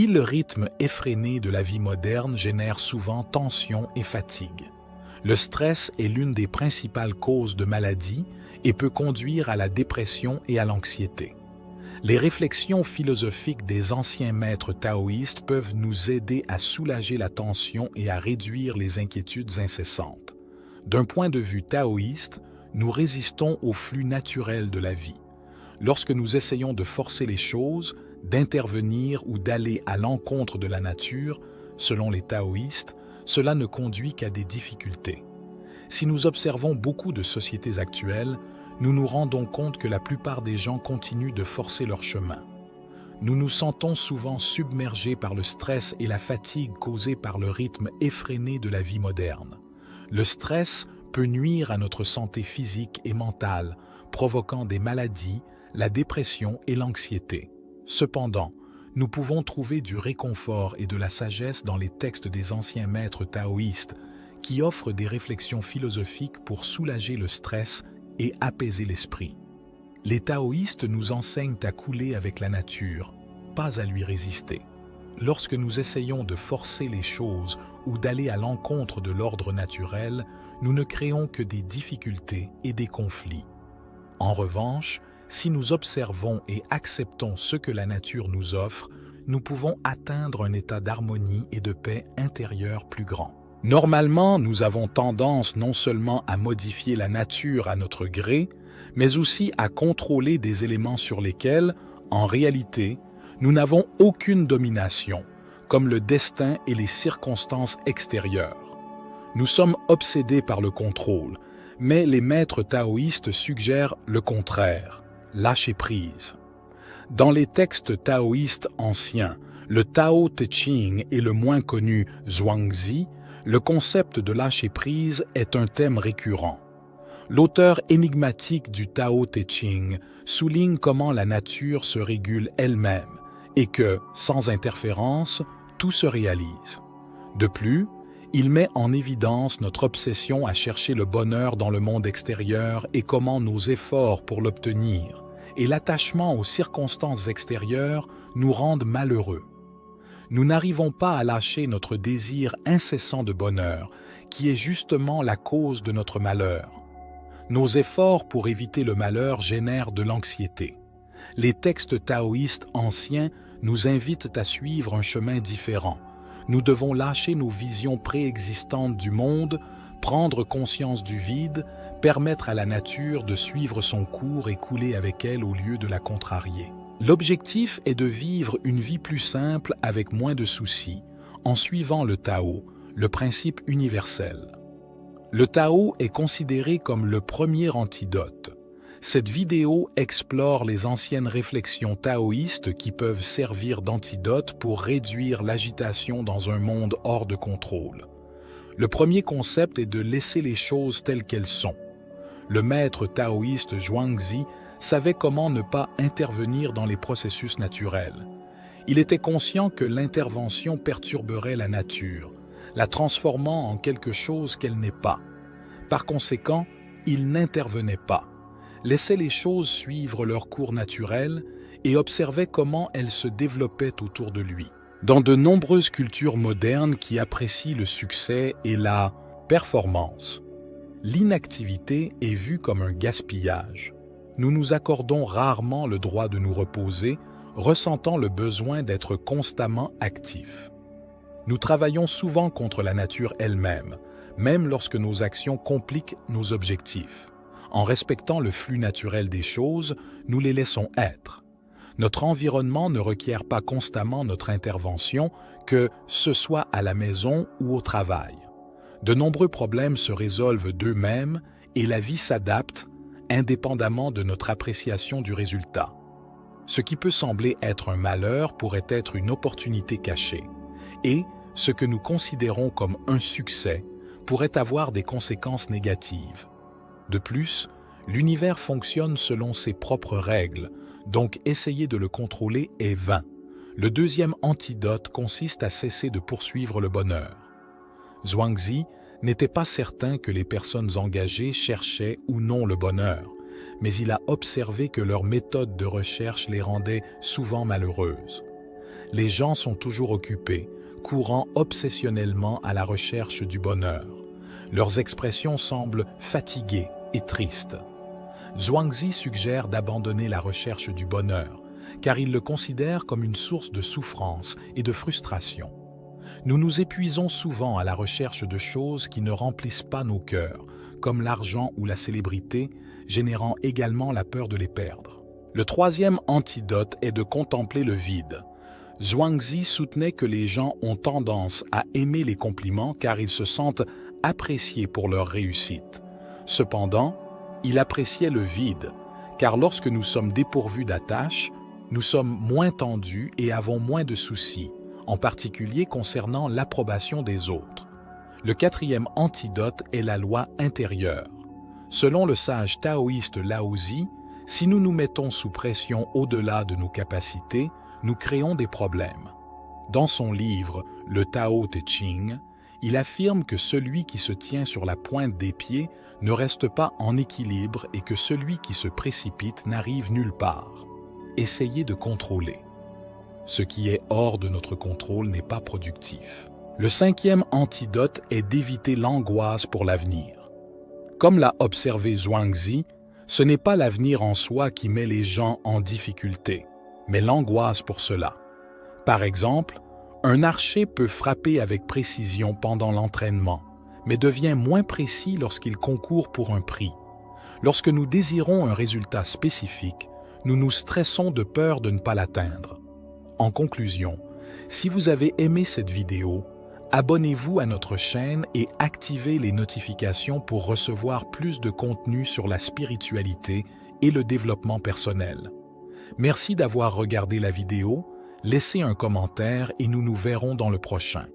Le rythme effréné de la vie moderne génère souvent tension et fatigue. Le stress est l'une des principales causes de maladies et peut conduire à la dépression et à l'anxiété. Les réflexions philosophiques des anciens maîtres taoïstes peuvent nous aider à soulager la tension et à réduire les inquiétudes incessantes. D'un point de vue taoïste, nous résistons au flux naturel de la vie. Lorsque nous essayons de forcer les choses, d'intervenir ou d'aller à l'encontre de la nature, selon les taoïstes, cela ne conduit qu'à des difficultés. Si nous observons beaucoup de sociétés actuelles, nous nous rendons compte que la plupart des gens continuent de forcer leur chemin. Nous nous sentons souvent submergés par le stress et la fatigue causés par le rythme effréné de la vie moderne. Le stress peut nuire à notre santé physique et mentale, provoquant des maladies, la dépression et l'anxiété. Cependant, nous pouvons trouver du réconfort et de la sagesse dans les textes des anciens maîtres taoïstes qui offrent des réflexions philosophiques pour soulager le stress et apaiser l'esprit. Les taoïstes nous enseignent à couler avec la nature, pas à lui résister. Lorsque nous essayons de forcer les choses ou d'aller à l'encontre de l'ordre naturel, nous ne créons que des difficultés et des conflits. En revanche, si nous observons et acceptons ce que la nature nous offre, nous pouvons atteindre un état d'harmonie et de paix intérieure plus grand. Normalement, nous avons tendance non seulement à modifier la nature à notre gré, mais aussi à contrôler des éléments sur lesquels, en réalité, nous n'avons aucune domination, comme le destin et les circonstances extérieures. Nous sommes obsédés par le contrôle, mais les maîtres taoïstes suggèrent le contraire. Lâcher prise. Dans les textes taoïstes anciens, le Tao Te Ching et le moins connu Zhuangzi, le concept de lâcher prise est un thème récurrent. L'auteur énigmatique du Tao Te Ching souligne comment la nature se régule elle-même et que, sans interférence, tout se réalise. De plus, il met en évidence notre obsession à chercher le bonheur dans le monde extérieur et comment nos efforts pour l'obtenir et l'attachement aux circonstances extérieures nous rendent malheureux. Nous n'arrivons pas à lâcher notre désir incessant de bonheur, qui est justement la cause de notre malheur. Nos efforts pour éviter le malheur génèrent de l'anxiété. Les textes taoïstes anciens nous invitent à suivre un chemin différent. Nous devons lâcher nos visions préexistantes du monde, prendre conscience du vide, permettre à la nature de suivre son cours et couler avec elle au lieu de la contrarier. L'objectif est de vivre une vie plus simple avec moins de soucis, en suivant le Tao, le principe universel. Le Tao est considéré comme le premier antidote. Cette vidéo explore les anciennes réflexions taoïstes qui peuvent servir d'antidote pour réduire l'agitation dans un monde hors de contrôle. Le premier concept est de laisser les choses telles qu'elles sont. Le maître taoïste Zhuangzi savait comment ne pas intervenir dans les processus naturels. Il était conscient que l'intervention perturberait la nature, la transformant en quelque chose qu'elle n'est pas. Par conséquent, il n'intervenait pas, laissait les choses suivre leur cours naturel et observait comment elles se développaient autour de lui. Dans de nombreuses cultures modernes qui apprécient le succès et la performance, l'inactivité est vue comme un gaspillage. Nous nous accordons rarement le droit de nous reposer, ressentant le besoin d'être constamment actifs. Nous travaillons souvent contre la nature elle-même, même lorsque nos actions compliquent nos objectifs. En respectant le flux naturel des choses, nous les laissons être. Notre environnement ne requiert pas constamment notre intervention, que ce soit à la maison ou au travail. De nombreux problèmes se résolvent d'eux-mêmes et la vie s'adapte, indépendamment de notre appréciation du résultat. Ce qui peut sembler être un malheur pourrait être une opportunité cachée, et ce que nous considérons comme un succès pourrait avoir des conséquences négatives. De plus, l'univers fonctionne selon ses propres règles, donc essayer de le contrôler est vain. Le deuxième antidote consiste à cesser de poursuivre le bonheur. Zhuangzi n'était pas certain que les personnes engagées cherchaient ou non le bonheur, mais il a observé que leur méthode de recherche les rendait souvent malheureuses. Les gens sont toujours occupés, courant obsessionnellement à la recherche du bonheur. Leurs expressions semblent fatiguées et tristes. Zhuangzi suggère d'abandonner la recherche du bonheur, car il le considère comme une source de souffrance et de frustration. Nous nous épuisons souvent à la recherche de choses qui ne remplissent pas nos cœurs, comme l'argent ou la célébrité, générant également la peur de les perdre. Le troisième antidote est de contempler le vide. Zhuangzi soutenait que les gens ont tendance à aimer les compliments car ils se sentent appréciés pour leur réussite. Cependant, il appréciait le vide, car lorsque nous sommes dépourvus d'attaches, nous sommes moins tendus et avons moins de soucis, en particulier concernant l'approbation des autres. Le quatrième antidote est la loi intérieure. Selon le sage taoïste Laozi, si nous nous mettons sous pression au-delà de nos capacités, nous créons des problèmes. Dans son livre « Le Tao Te Ching », il affirme que celui qui se tient sur la pointe des pieds ne reste pas en équilibre et que celui qui se précipite n'arrive nulle part. Essayez de contrôler. Ce qui est hors de notre contrôle n'est pas productif. Le cinquième antidote est d'éviter l'angoisse pour l'avenir. Comme l'a observé Zhuangzi, ce n'est pas l'avenir en soi qui met les gens en difficulté, mais l'angoisse pour cela. Par exemple, un archer peut frapper avec précision pendant l'entraînement, mais devient moins précis lorsqu'il concourt pour un prix. Lorsque nous désirons un résultat spécifique, nous nous stressons de peur de ne pas l'atteindre. En conclusion, si vous avez aimé cette vidéo, abonnez-vous à notre chaîne et activez les notifications pour recevoir plus de contenu sur la spiritualité et le développement personnel. Merci d'avoir regardé la vidéo, laissez un commentaire et nous nous verrons dans le prochain.